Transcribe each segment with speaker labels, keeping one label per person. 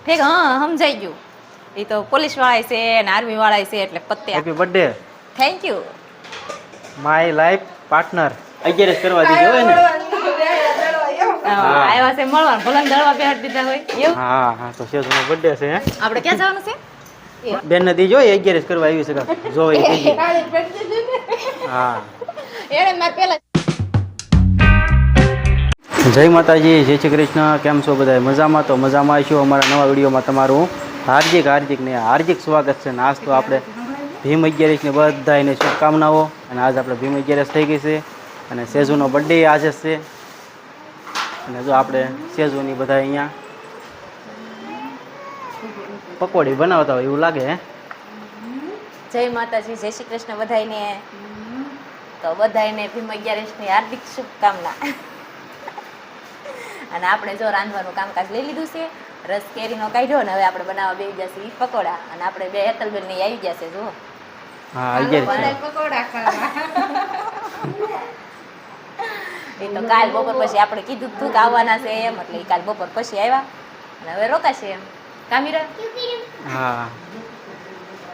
Speaker 1: ઠીક હા સમજાઈ ગયું એ તો પોલીસ વાળા છે ને આર્મી વાળા છે એટલે પત્યા
Speaker 2: happy birthday
Speaker 1: thank you
Speaker 2: my life partner 11 કરવા દીધો હોય ને
Speaker 1: આવ્યા છે મળવાનું ભલે દળવા બેહાડ દીધા હોય એવું
Speaker 2: હા હા તો સેજનો બર્થડે છે હે
Speaker 1: આપણે ક્યાં જવાનું છે
Speaker 2: બેન ને દીજો 11 કરવા આવી છે કા જો એ કહેજે. હા
Speaker 1: એને મેં પેલા
Speaker 2: જય માતાજી જય શ્રી કૃષ્ણ કેમ છો બધા મજામાં તો મજામાં આવીશું અમારા નવા વિડીયોમાં તમારું હાર્દિક સ્વાગત છે ને આજ તો આપણે ભીમ 11 ની બધાને શુભકામનાઓ અને આજ આપણે ભીમ 11 થઈ ગઈ છે અને સેજુનો બર્થડે આજે છે અને જો આપણે સેજુની બધા અહીંયા પકોડી બનાવતા હોય એવું લાગે હે
Speaker 1: જય માતાજી જય શ્રી કૃષ્ણ બધાયને તો બધાયને ભીમ 11 ની હાર્દિક શુભકામના અને આપણે જો રાંધવાનું કામકાજ લઈ લીધું છે રસ કેરીનો કાઢ્યો ને હવે આપણે બનાવવા બેસી જશે ઈ પકોડા અને આપણે બે હેતલબેન ની આવી જશે જો
Speaker 2: હા 11 છે
Speaker 1: પકોડા ખાવા એ તો કાલ બપોર પછી આપણે કીધું તું કે આવવાના છે એમ એટલે કાલ બપોર પછી આવ્યા અને હવે રોકાશે એમ કામીરા
Speaker 2: હા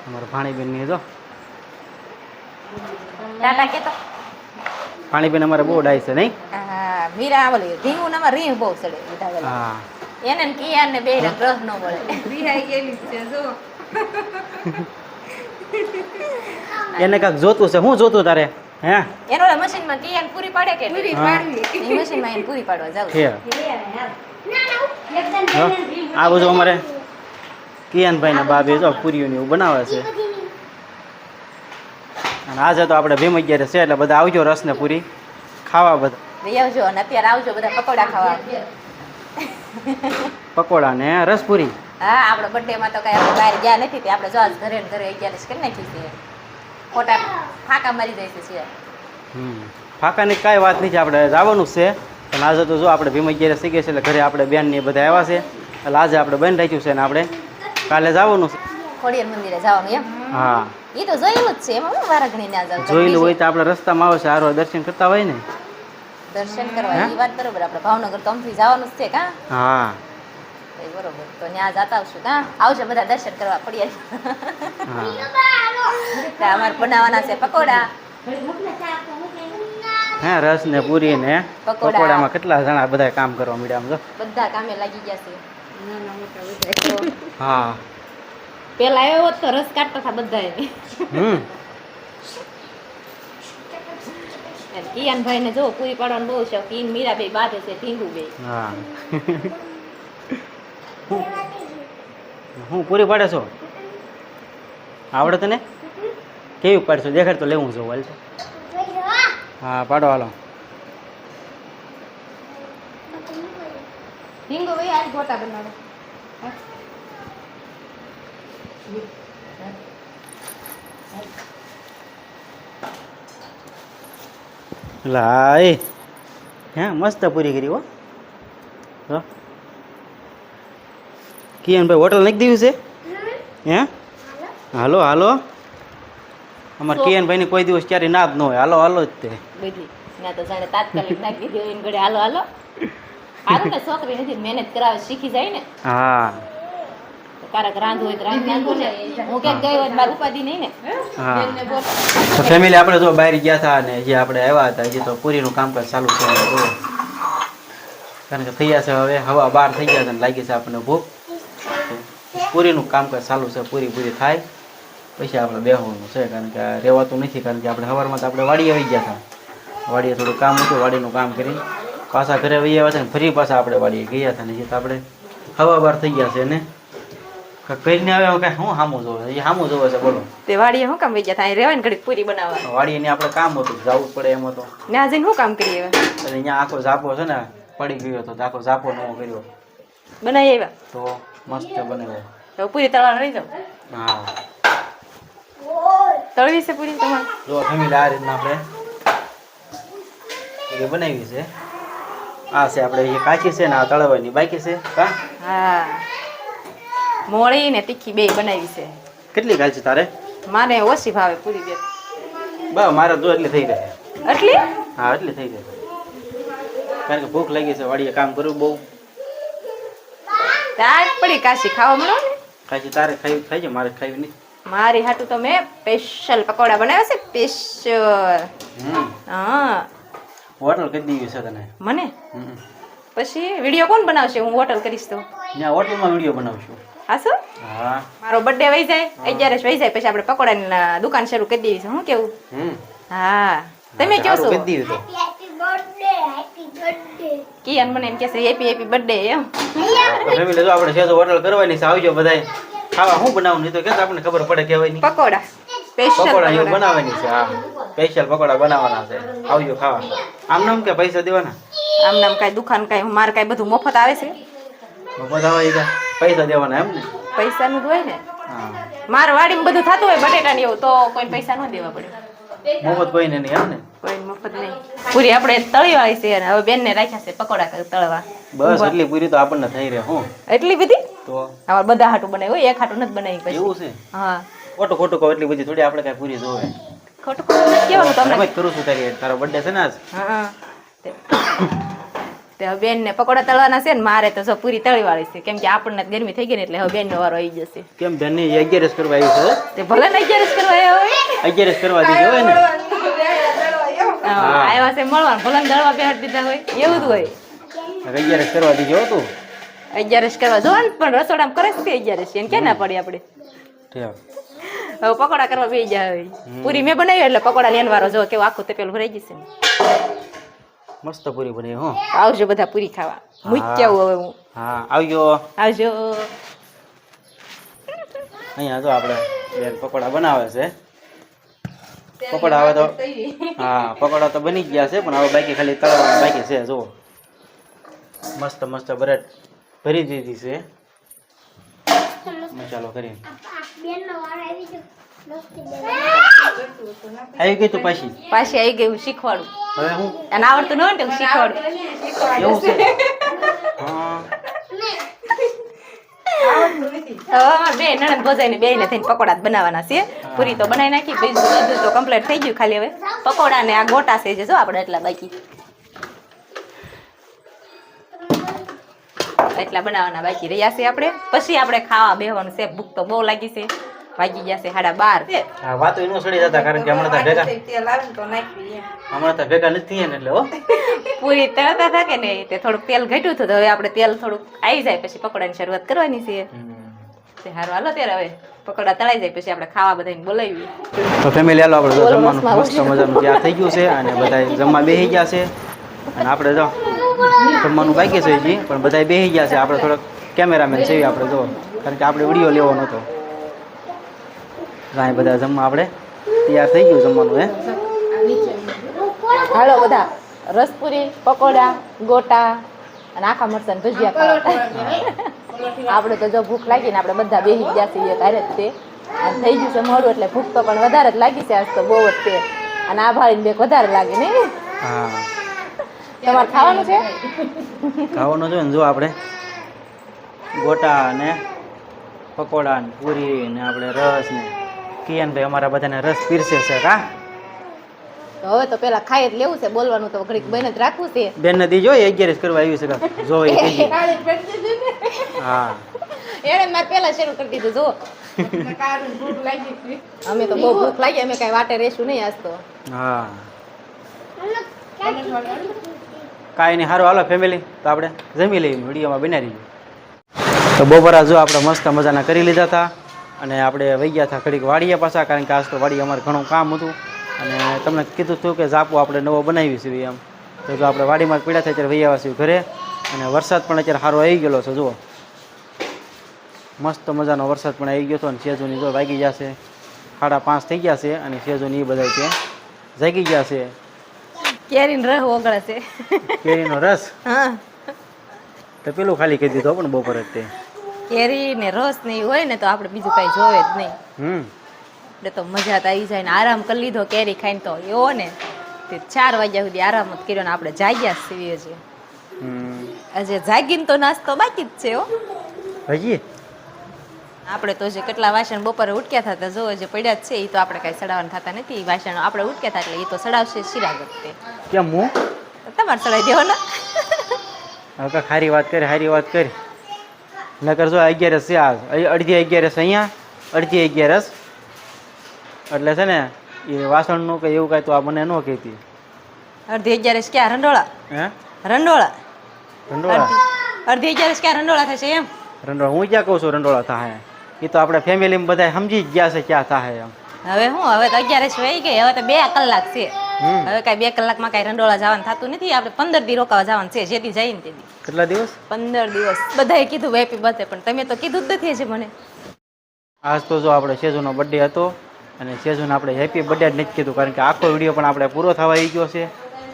Speaker 2: અમારા ભાણીબેન ની જો
Speaker 1: ટાટા કેતો
Speaker 2: ભાણીબેન અમારે બહુ ડાય છે નહીં
Speaker 1: હા મીરા બોલી ઢીંગું નામાં રીહ બહુ સડે બધા વેલા
Speaker 2: હા
Speaker 1: એને ને કિયાન ને બે ગ્રહ ન મળે
Speaker 3: રિહાઈ ગયેલી છે જો
Speaker 2: એને કાંક જોતું છે શું જોતું તારે હે
Speaker 1: એનો ઓલા મશીનમાં કિયાન પૂરી પાડે કે
Speaker 3: પૂરી
Speaker 2: હા.
Speaker 3: પાડવી
Speaker 1: એ મશીનમાં એને પૂરી પાડવા જાવ
Speaker 2: છે હા. આ બધું અમારે કિયાનભાઈ ના બાબે જો પૂરીઓને એવું બનાવે છે અને આજે તો આપણે ભીમ 11 છે એટલે બધા આવજો રસ ને પૂરી ખાવા બધા
Speaker 1: લઈ આવજો અને અત્યારે આવજો બધા પકોડા ખાવા
Speaker 2: પકોડા ને રસપુરી
Speaker 1: હા આપણો બર્થડે માં તો કઈ આપણે બહાર ગયા નથી તે આપણે જો આજ ઘરે ને ઘરે 11 કરી નાખી છે ખોટા ફાંકા મારી જાય છે
Speaker 2: ફાકાની કાંઈ વાત નથી આપણે જવાનું જ છે પણ આજે તો જો આપણે ભીમ 11 થઈ ગયા છે એટલે ઘરે આપણે બેન ને બધા આવ્યા છે એટલે આજે આપણે બેન રાખ્યું છે ને આપણે કાલે જવાનું છે
Speaker 1: ખોડિયાર મંદિરે જવાનું એમ
Speaker 2: હા
Speaker 1: એ તો જોયેલું જ છે એમાં હું વારા ઘણી ના જાવ
Speaker 2: જોયેલું હોય તો આપણે રસ્તામાં આવે છે હારો દર્શન કરતા હોય ને
Speaker 1: દર્શન કરવા એ વાત બરોબર આપણે ભાવનગર તો અમથી જવાનું જ છે કા
Speaker 2: હા
Speaker 1: એ બરોબર તો ત્યાં જતા આવશું કા આવજો બધા દર્શન કરવા ખોડિયાર અમારે બનાવવાના છે પકોડા
Speaker 2: હે રસ ને પૂરી ને
Speaker 1: પકોડા.
Speaker 2: પકોડામાં કેટલા જણા બધા કામ કરવા મળ્યા આમ જો
Speaker 1: બધા કામે લાગી ગયા છે
Speaker 3: નાના મોટા બધા
Speaker 2: હા
Speaker 1: પેલા આવ્યો હોત તો રસ કાઢતા હતા બધા કિયાનભાઈ ને જો પૂરી પાડવાનું બહુ શોખ ઈ મીરા બે બાંધે છે ઢીંગુ બે
Speaker 2: હા હું પૂરી પાડે છો આવડે તને કેવી પાડશો દેખાડ તો લેવું છું હાલ હા પાડો હાલો
Speaker 1: ઢીંગુ ભાઈ આજ ગોટા બનાવે
Speaker 2: લાય હે મસ્ત પૂરી કરી હો તો કિયાનભાઈ હોટલ નાખી દેવી છે હે હાલો હાલો અમારે કિયાનભાઈ ને કોઈ દિવસ ક્યારે ના જ ન હોય હાલો હાલો જ તે
Speaker 1: બધી ના તો જાણે તાત્કાલિક નાખી દીધી હોય ને ઘડે હાલો હાલો હારું ને છોકરી નથી મહેનત કરાવે શીખી જાય ને
Speaker 2: હા
Speaker 1: કારક રાંધવું હોય તો રાંધી નાખું ને હું ક્યાંક ગઈ હોય તો મારી ઉપાધિ નહીં ને
Speaker 2: હા
Speaker 1: બેનને બોલ
Speaker 2: તો ફેમિલી આપણે જો બહાર ગયા હતા અને જે આપણે આવ્યા હતા હજી તો પૂરીનું કામકાજ ચાલુ છે જો કારણ કે થઈ ગયા છે હવે હવા બહાર થઈ ગયા છે અને લાગી છે આપણને ભૂખ પૂરીનું કામકાજ ચાલુ છે પૂરી થાય પછી આપણે બેસવાનું છે કારણ કે રહેવાતું નથી કારણ કે આપણે સવારમાં તો આપણે વાડીએ આવી ગયા હતા વાડીએ થોડું કામ હતું વાડીનું કામ કરી પાછા ઘરે આવી આવ્યા હતા ને ફરી પાછા આપણે વાડીએ ગયા હતા ને જે તો આપણે હવા બહાર થઈ ગયા છે ને કરીને આવે કાંઈ શું સામું જોવે એ સામું જોવે છે બોલો
Speaker 1: તે વાડીએ શું કામ વઈ ગયા ત્યાં રહેવાય ને ઘડીક પૂરી બનાવવા
Speaker 2: વાડીએ આપણે કામ હતું જવું પડે એમ હતો
Speaker 1: ત્યાં જઈને શું કામ કરીએ હવે
Speaker 2: એટલે અહીંયા આખો ઝાપો છે ને પડી ગયો હતો તો આખો ઝાપો નવો કર્યો
Speaker 1: બનાવી આવ્યા
Speaker 2: તો મસ્ત બનાવ્યો
Speaker 1: તો પૂરી તળવા રહી જાવ
Speaker 2: હા
Speaker 1: તળવી છે પૂરી તમારે
Speaker 2: જો ફેમિલી આ રીતના આપણે પૂરી બનાવી છે આ છે આપણે એ કાચી છે ને આ તળવાની બાકી છે કા
Speaker 1: હા મોળી ને તીખી બે બનાવી છે
Speaker 2: કેટલી કાચી તારે
Speaker 1: મારે ઓછી ભાવે પૂરી બે
Speaker 2: બસ મારે જો એટલી થઈ રહે
Speaker 1: આટલી
Speaker 2: હા એટલી થઈ રહે કારણ કે ભૂખ લાગી છે વાડીએ કામ કરવું બહુ
Speaker 1: તાર પડી કાશી ખાવા મળો ને
Speaker 2: કાશી તારે ખાઈ ખાઈ મારે ખાવી નહીં.
Speaker 1: મારી હાટું તો મેં સ્પેશિયલ પકોડા બનાવ્યા છે સ્પેશિયલ. હા
Speaker 2: હોટલ કરી દીધી છે તને.
Speaker 1: મને પછી વિડીયો કોણ બનાવશે? હું હોટલ કરીશ તો
Speaker 2: ત્યાં હોટલમાં વિડીયો બનાવશું.
Speaker 1: હા શું?
Speaker 2: હા
Speaker 1: મારો બર્થડે વહી જાય 11 વહી જાય પછી આપણે પકોડાની દુકાન શરૂ કરી દેવી છે. હું કેવું? હા તમે કહો છો?
Speaker 2: કરી દીધું તો
Speaker 1: કિયાન મને એમ કહેશે હેપી હેપી બર્થડે એમ.
Speaker 2: ફેમિલી જો આપણે છે તો હોટલ કરવાની છે, આવજો બધાય ખાવા. શું બનાવવાનું એ તો કે આપણને ખબર પડે કેવાય નહીં.
Speaker 1: પકોડા સ્પેશિયલ
Speaker 2: પકોડા એવું
Speaker 1: પકોડા.
Speaker 2: બનાવવાની છે. હા સ્પેશિયલ પકોડા બનાવવાના છે, આવજો ખાવા. આમ નામ કે પૈસા દેવાના?
Speaker 1: આમ નામ કાંઈ દુકાન કાંઈ મારે કાંઈ બધું મફત આવે છે?
Speaker 2: મફત આવે ઈ પૈસા દેવાના એમ ને?
Speaker 1: પૈસાનું જ હોય ને.
Speaker 2: હા
Speaker 1: માર વાડીમાં બધું થતું હોય બટેટા ને એવું તો કોઈ પૈસા ન દેવા પડે.
Speaker 2: મફત કોઈને નહીં એમ ને?
Speaker 1: કોઈ મફત નહીં. પૂરી આપણે તળી વાળી છે અને હવે બેનને રાખ્યા છે પકોડા તળવા.
Speaker 2: બસ એટલી પૂરી તો આપણને થઈ રહે. હું
Speaker 1: એટલી બધી
Speaker 2: તો
Speaker 1: અમારે બધા હાટું બનાવી હોય, એક હાટું નથી બનાવી પછી.
Speaker 2: એવું છે?
Speaker 1: હા
Speaker 2: ખોટું ખોટું કહો એટલી બધી થોડી આપણે કઈ પૂરી જોવે.
Speaker 1: ખોટું ખોટું નથી કહેવાનું તમને.
Speaker 2: એમ જ કરું છું. તારો બર્થડે છે ને આજ?
Speaker 1: હા તે હવે બેનને પકોડા તળવાના છે ને મારે તો જો પૂરી તળી વાળી છે કેમ કે આપણને ગરમી થઈ ગઈ ને એટલે હવે બેનનો વારો આવી જશે.
Speaker 2: કેમ બેન ની 11 કરવા આવ્યું છે?
Speaker 1: તે ભલે ને 11 કરવા આવ્યા હોય.
Speaker 2: 11 કરવા દીધો હોય ને?
Speaker 1: આવ્યા છે મળવા ભલે ને દળવા બેહાડી દીધા હોય એવું જ હોય.
Speaker 2: 11 કરવા દીધો હતું.
Speaker 1: 11 કરવા જો ને પણ રસોડામાં કરે છે 11 એને ક્યાં ના પડી આપણે.
Speaker 2: ઠીક.
Speaker 1: હવે પકોડા કરવા બેસી જાય હોય. પૂરી મેં બનાવી એટલે પકોડા લેન વારો જો કેવું આખું તે પેલું ભરાઈ જશે.
Speaker 2: મસ્ત પૂરી બની. હો
Speaker 1: આવજો બધા પૂરી ખાવા. મૂક્યા હવે હું.
Speaker 2: હા આવજો.
Speaker 1: આવજો.
Speaker 2: અહીંયા જો આપણે બેન પકોડા બનાવે છે. પકોડા હવે તો હા પકોડા તો બની ગયા છે પણ હવે બાકી ખાલી તળવાનું બાકી છે. જુઓ મસ્ત મસ્ત બ્રેડ ભરી દીધી છે મસાલો કરીને. આવી ગઈ તો પાછી
Speaker 1: પાછી આવી ગઈ હું શીખવાડું.
Speaker 2: હવે હું
Speaker 1: અને આવડતું ન હોય ને તો હું શીખવાડું.
Speaker 2: એવું છે? હા
Speaker 1: બે નણંદ ભોજાઈને બેયને થઈને પકોડા જ બનાવવાના છે. પૂરી તો બનાવી નાખી બીજું બધું તો કમ્પ્લીટ થઈ ગયું. ખાલી હવે પકોડા ને આ ગોટા છે જે જો આપણે એટલા બાકી એટલા બનાવવાના બાકી રહ્યા છે આપણે. પછી આપણે ખાવા બેહવાનું છે. ભૂખ તો બહુ લાગી છે. વાગી ગયા છે 12:30.
Speaker 2: હા વાતો એનો સડી જતા કારણ કે હમણાં તો ભેગા નથી થયા ને એટલે હો
Speaker 1: પૂરી તળતા થાય ને તે થોડુંક તેલ ઘટ્યું હતું તો હવે આપણે તેલ થોડુંક આવી જાય પછી પકોડાની શરૂઆત કરવાની છે. તે હારું હાલો ત્યારે હવે પકોડા તળાઈ જાય પછી આપણે ખાવા બધાને બોલાવીએ.
Speaker 2: તો ફેમિલી હાલો આપણે જમવાનું મસ્ત મજાનું તૈયાર થઈ ગયું છે અને બધા જમવા બેસી ગયા છે અને આપણે જો જમવાનું બાકી છે હજી પણ બધા બેસી ગયા છે. આપણે થોડોક કેમેરામેન છે આપણે જો કારણ કે આપણે વિડીયો લેવો નહોતો. અહીં બધા જમવા આપણે તૈયાર થઈ ગયું જમવાનું. હે
Speaker 1: હાલો બધા રસપુરી પકોડા ગોટા અને આખા મરચાં ભજીયા ખાવા. આપણે તો જો ભૂખ લાગી ને આપણે બધા બેસી ગયા છીએ ત્યારે જ તે અને થઈ ગયું છે મોડું એટલે ભૂખ તો પણ વધારે જ લાગી છે આજ તો બહુ જ તે. અને આ ભાઈને બેક વધારે લાગે ને.
Speaker 2: હા
Speaker 1: તમારે ખાવાનું છે?
Speaker 2: ખાવાનું છે ને જો આપણે ગોટા ને પકોડા ને પૂરી ને આપણે રસ ને કિયાનભાઈ અમારા બધાને રસ પીરસે છે. કા
Speaker 1: તો હવે તો પેલા ખાઈ જ લેવું છે. બોલવાનું તો ઘડીક બને જ રાખવું છે.
Speaker 2: બેન ને દીજો 11 કરવા આવ્યું છે જો એ કહેજે. હા
Speaker 1: એને મારે પેલા શરૂ કરી દીધું જો. અમે તો બહુ ભૂખ લાગી અમે કઈ વાટે રહેશું નહીં આજ તો.
Speaker 2: હા કાંઈ નહીં. સારું હાલો ફેમિલી તો આપણે જમી લઈએ. વિડીયોમાં બનાવી રહીએ. તો બપોરા જો આપણે મસ્ત મજાના કરી લીધા હતા અને આપણે વહી ગયા હતા ઘડીક વાડીએ પાછા કારણ કે આજ તો વાડી અમારે ઘણું કામ હતું અને તમને કીધું હતું કે ઝાપો આપણે નવો બનાવીશું એમ. તો જો આપણે વાડીમાં પીડા થાય ત્યારે વહી આવ્યા છીએ ઘરે અને વરસાદ પણ અત્યારે સારો આવી ગયેલો છે. જુઓ મસ્ત મજાનો વરસાદ પણ આવી ગયો હતો અને સેજોની જો વાગી ગયા છે 5:30 થઈ ગયા છે અને સેજોની એ બધા ત્યાં જાગી ગયા છે.
Speaker 1: કેરીનો રસ ઓગળે છે.
Speaker 2: કેરીનો રસ
Speaker 1: હા
Speaker 2: તો પેલું ખાલી કહી દીધું પણ બપોર જ તે
Speaker 1: કેરી ને રસ ને એવું હોય ને તો આપણે બીજું કઈ જોવે જ નહીં. એટલે તો મજા તો આવી જાય ને આરામ કરી લીધો કેરી ખાઈને તો એવો ને તે 4 વાગ્યા સુધી આરામ જ કર્યો ને આપણે જાગ્યા છીએ છીએ. આજે જાગીને તો નાસ્તો બાકી જ છે હો
Speaker 2: હજી.
Speaker 1: આપણે તો જે કેટલા વાસણ બપોરે ઉટક્યા હતા જો જે પડ્યા જ છે એ તો આપણે કઈ સડાવવાના થતા નથી. એ વાસણ આપણે ઉટક્યા હતા એટલે એ તો સડાવશે શિરાગત તે.
Speaker 2: કેમ હું
Speaker 1: તમારે સડાવી દેવાના.
Speaker 2: હવે હારી વાત કરી નકર જો 11 છે આ અડધી 11 અહીંયા અડધી 11 એટલે છે ને એ વાસણનું કે એવું કાંઈ તો આ મને ન કહેતી.
Speaker 1: અડધી 11 ક્યાં રંડોળા
Speaker 2: હે
Speaker 1: રંડોળા
Speaker 2: રંડોળા
Speaker 1: અડધી 11 ક્યાં રંડોળા થશે એમ
Speaker 2: રંડોળા હું ક્યાં કહું છું રંડોળા થાય એ તો આપણે ફેમિલીમાં બધા સમજી જ ગયા છે ક્યાં થાય એમ.
Speaker 1: હવે હું હવે તો 11 વહી ગઈ હવે તો 2 કલાક છે
Speaker 2: હમ.
Speaker 1: હવે કાંઈ 2 કલાકમાં કાંઈ રંડોળા જવાનું થતું નથી આપણે 15 દી રોકાવા જવાનું છે જેથી જઈને તેથી
Speaker 2: કેટલા દિવસ
Speaker 1: 15 દિવસ બધાએ કીધું હેપી બર્થડે પણ તમે તો કીધું જ નથી હજી મને
Speaker 2: આજ તો જો આપણે સેજુનો બર્થડે હતો અને સેજુને આપણે હેપી બર્થડે જ નથી કીધું કારણ કે આખો વિડીયો પણ આપણે પૂરો થવા આવી ગયો છે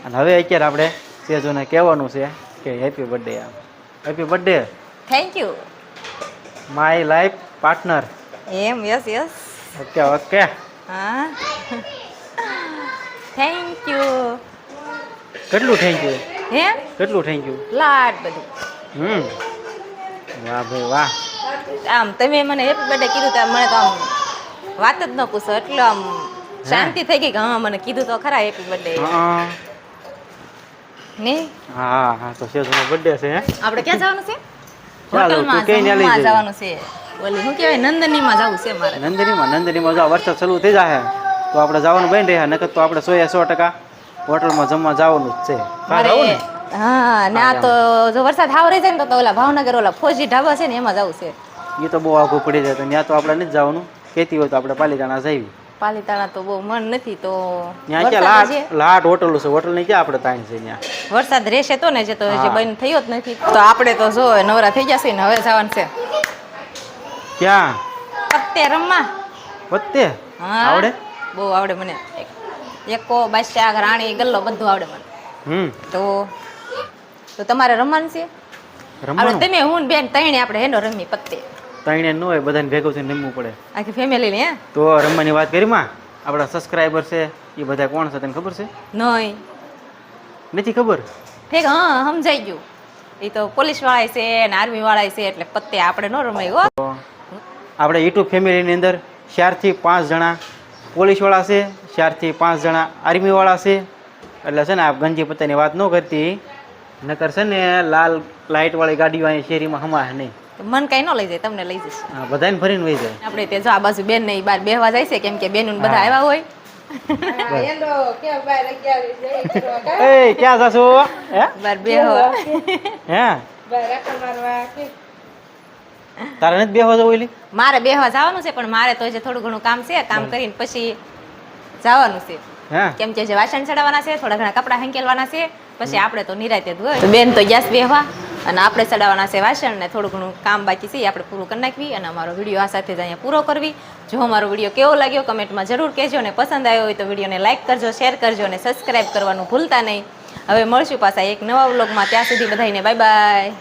Speaker 2: અને હવે અત્યારે આપણે સેજુને કહેવાનું છે કે હેપી બર્થડે આમ happy birthday
Speaker 1: thank you
Speaker 2: my life partner.
Speaker 1: એમ યસ યસ
Speaker 2: ઓકે ઓકે
Speaker 1: હા થેન્ક યુ
Speaker 2: કેટલું થેન્ક યુ
Speaker 1: હે
Speaker 2: કેટલું થેન્ક યુ.
Speaker 1: લાડ બધું
Speaker 2: વાહ ભાઈ વાહ.
Speaker 1: આમ તમે મને હેપી બર્થડે કીધું તો મને તો આમ વાત જ ન પૂછો એટલે આમ શાંતિ થઈ ગઈ કે હા મને કીધું તો ખરા હેપી બર્થડે
Speaker 2: હા
Speaker 1: ને
Speaker 2: હા હા તો સેજુનો બર્થડે છે હે
Speaker 1: આપણે ક્યાં જવાનું છે
Speaker 2: ચાલો,
Speaker 1: હોટલમાં
Speaker 2: તું કઈ ને લઈ
Speaker 1: જમવા
Speaker 2: જજે.
Speaker 1: જવાનું છે ઓલી શું કહેવાય નંદનીમાં જવું છે મારે
Speaker 2: નંદનીમાં જો વરસાદ ચાલુ થઈ જાય તો આપણે જવાનું બની રહ્યા નકર તો આપણે 100% હોટલમાં જમવા જવાનું જ છે. કાં જવું ને?
Speaker 1: હા ને આ તો જો વરસાદ હાવ રહી જાય ને તો ઓલા ભાવનગર ઓલા ફોજી ઢાબા છે ને એમાં જવું છે
Speaker 2: એ તો બહુ આઘું પડી જાય તો ત્યાં તો આપણે નથી જવાનું કહેતી હોય તો આપણે પાલીતાણા જઈએ.
Speaker 1: પાલીતાણા તો બહુ મન નથી તો
Speaker 2: ત્યાં ક્યાં
Speaker 1: વરસાદ છે.
Speaker 2: લાટ હોટલ છે હોટલ ની ક્યાં આપણે તાણ છે ત્યાં.
Speaker 1: વરસાદ રહેશે તો ને જે તો હજી
Speaker 2: હા.
Speaker 1: બંધ થયો જ નથી તો આપણે તો જો નવરા થઈ જશે ને હવે જવાનું છે
Speaker 2: ક્યાં
Speaker 1: પત્તે રમવા
Speaker 2: વત્તે
Speaker 1: હા
Speaker 2: આવડે
Speaker 1: બહુ આવડે મને એકો બાદશાહ રાણી ગલ્લો બધું આવડે મને તો તમારે રમવાનું છે આપણે
Speaker 2: રમવાનું
Speaker 1: તમે હું ને બેન ત્રણે આપણે હેનો રમી પત્તે
Speaker 2: તાઈને ન હોય બધાને ભેગું થઈને રમવું પડે
Speaker 1: આખી ફેમિલી ને
Speaker 2: તો રમવાની વાત કરી માં આપણા સબસ્ક્રાઈબર છે એ બધા કોણ છે તને ખબર છે
Speaker 1: નહીં
Speaker 2: નથી ખબર.
Speaker 1: ઠીક હા સમજાઈ ગયું એ તો પોલીસ વાળા છે ને આર્મી વાળા છે એટલે પત્તે આપણે ન રમાય હો
Speaker 2: તો આપણે યુટ્યુબ ફેમિલીની અંદર 4 થી 5 જણા પોલીસવાળા છે 4 થી 5 જણા આર્મીવાળા છે એટલે છે ને આ ગંજી પત્તાની વાત ન કરતી નકર છે ને લાલ લાઇટવાળી ગાડીઓ અહીં શેરીમાં હમાય નહીં.
Speaker 1: મન કઈ ન લઈ જાય તમને લઈ જશે
Speaker 2: હા બધાને ફરીને વહી જાય.
Speaker 1: આપણે તે જો આ બાજુ બેન ને ઈ બાર બેહવા જાય છે કેમ કે બેન બધા આવ્યા હોય
Speaker 3: એનો કેમ બહાર 11 જઈ કરવા
Speaker 2: એ ક્યાં જાશો હે
Speaker 1: બાર બેહવા
Speaker 2: હે
Speaker 3: બહાર આખા મારવા કે
Speaker 2: તારે નથી બેહવા જવું ઓલી
Speaker 1: મારે બેહવા જવાનું છે પણ મારે તો હજી થોડું ઘણું કામ છે કામ કરીને પછી જવાનું છે
Speaker 2: હે
Speaker 1: કેમ કે જે વાસણ ચડાવવાના છે થોડા ઘણા કપડાં હંકેલવાના છે પછી આપણે તો નિરાતે જ હોય તો બેન તો ગેસ બેહવા અને આપણે ચડાવવાના છે વાસણ ને થોડું ઘણું કામ બાકી છે એ આપણે પૂરું કરી નાખવી અને અમારો વિડીયો આ સાથે જ અહીંયા પૂરો કરવી. જો અમારો વિડીયો કેવો લાગ્યો કમેન્ટમાં જરૂર કહેજો અને પસંદ આવ્યો હોય તો વિડીયોને લાઇક કરજો શેર કરજો અને સબસ્ક્રાઇબ કરવાનું ભૂલતા નહીં. હવે મળશું પાછા એક નવા વ્લોગમાં ત્યાં સુધી બધાને બાય બાય.